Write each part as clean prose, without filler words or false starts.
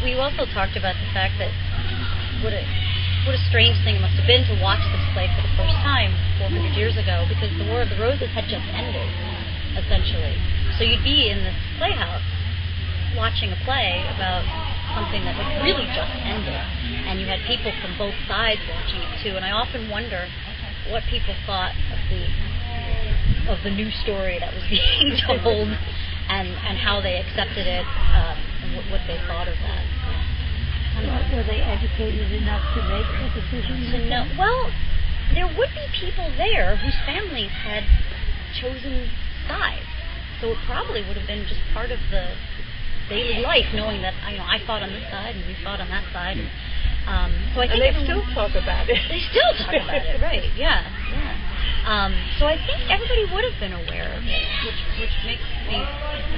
we also talked about the fact that what a strange thing it must have been to watch this play for the first time 400 years ago, because the War of the Roses had just ended, essentially. So you'd be in this playhouse watching a play about something that had really just ended, and you had people from both sides watching it too. And I often wonder what people thought of the new story that was being told, and how they accepted it, and what they thought of that. Were they educated enough to make a decision? No. Well, there would be people there whose families had chosen sides, so it probably would have been just part of the daily life, knowing that I fought on this side and you fought on that side. So I think they still talk about it. They still talk about it, right? Yeah. So I think everybody would have been aware of it, which makes me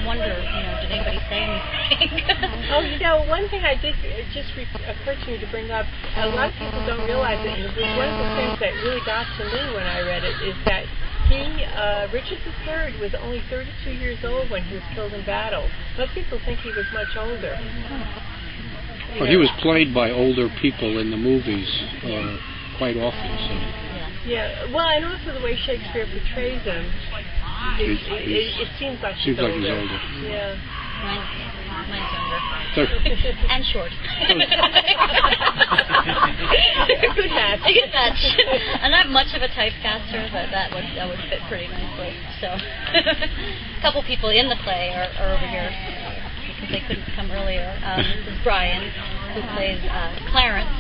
wonder. Did anybody say anything? One thing I did just occurred to me to bring up. A lot of people don't realize it. And it was one of the things that really got to me when I read it is that Richard III was only 32 years old when he was killed in battle. Most people think he was much older. But he was played by older people in the movies quite often. So. Yeah, well, and also the way Shakespeare portrays him, it seems like he's older. Yeah. Mine's younger. And short. Good match. A good match. I'm not much of a typecaster, but that would fit pretty nicely. So, a couple people in the play are over here because they couldn't come earlier. This is Brian, who plays Clarence,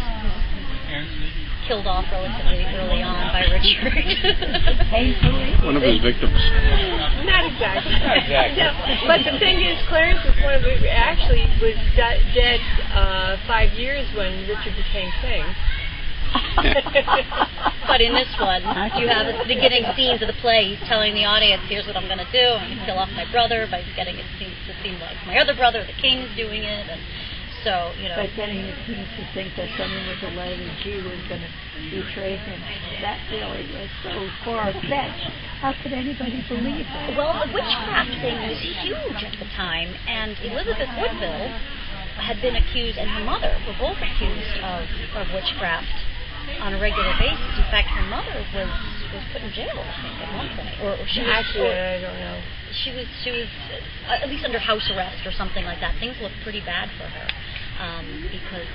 killed off relatively early on by Richard. One of his victims. Not exactly. No, but the thing is, Clarence was was dead 5 years when Richard became king. But in this one, you have at the beginning scenes of the play, he's telling the audience, here's what I'm going to do. I'm going to kill off my brother by getting it to seem like my other brother, the king, is doing it. And so, by getting the king to think that someone with a letter G was going to betray him, that really was so far-fetched. How could anybody believe that? Well, the witchcraft thing was huge at the time, and Elizabeth Woodville had been accused, and her mother were both accused of witchcraft on a regular basis. In fact, her mother was put in jail, I think, at one point, or she was, I don't know. She was at least under house arrest or something like that. Things looked pretty bad for her. Because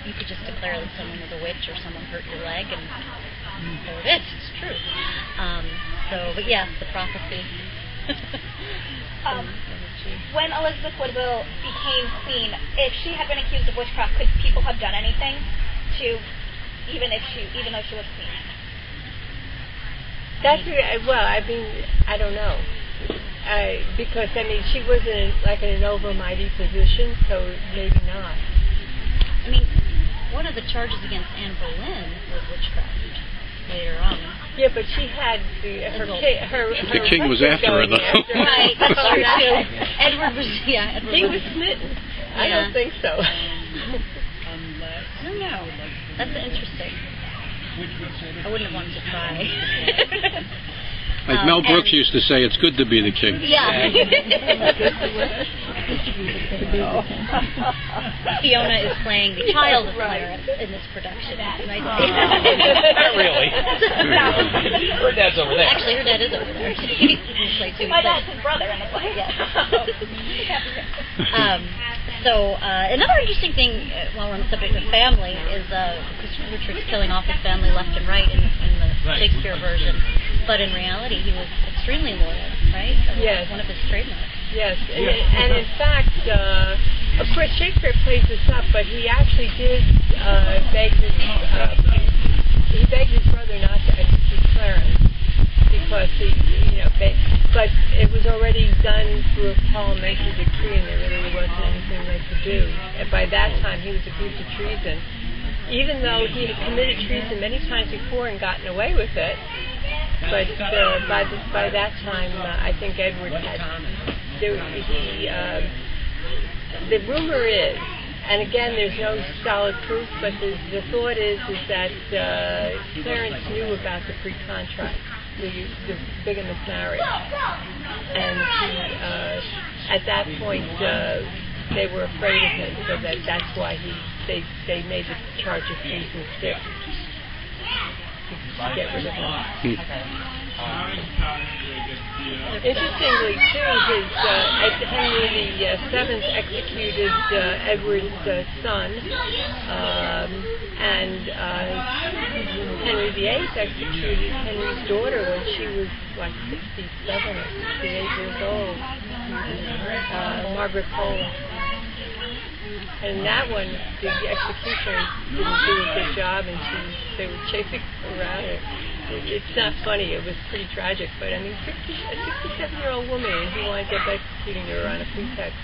you could just declare that someone was a witch or someone hurt your leg, and there it is. It's true. But yes, the prophecy. When Elizabeth Woodville became queen, if she had been accused of witchcraft, could people have done anything to, even though she was queen? I don't know. Because she wasn't in an overmighty position, so maybe not. I mean, one of the charges against Anne Boleyn was witchcraft later on. Yeah, but she had the king was after her, though. Right, that's true too. Edward was he was smitten. I don't think so. I don't know. That's interesting. I wouldn't have wanted to try. Like Mel Brooks used to say, it's good to be the king. Yeah. Fiona is playing the child of Clarence in this production. Right? Not really. Her dad's over there. Actually, her dad is over there. My dad's his brother in the play. Yes. So another interesting thing, while we're on the subject of family, is because Richard's killing off his family left and right in the Shakespeare version, but in reality he was extremely loyal, right? That was one of his trademarks. Yes, and in fact, of course Shakespeare plays this up, but he actually did beg his brother not to execute Clarence, because but it was already done through a parliamentary decree, and there really wasn't anything they could do. And by that time, he was accused of treason, even though he had committed treason many times before and gotten away with it. But by that time, I think Edward had. The rumor is, and again, there's no solid proof, but the thought is that Clarence knew about the pre-contract, the bigamous marriage, and he, at that point, they were afraid of him, so that's why they made the charge of treason stick. To get rid of him. Interestingly, too, Henry VII executed Edward's son, and Henry VIII executed Henry's daughter when she was like 67 or 68 years old, Margaret Pole. And that one, the executioner didn't do a good job, and they were chasing her around. It's not funny. It was pretty tragic. But I mean, a 67-year-old woman, and he winds up executing her on a pretext.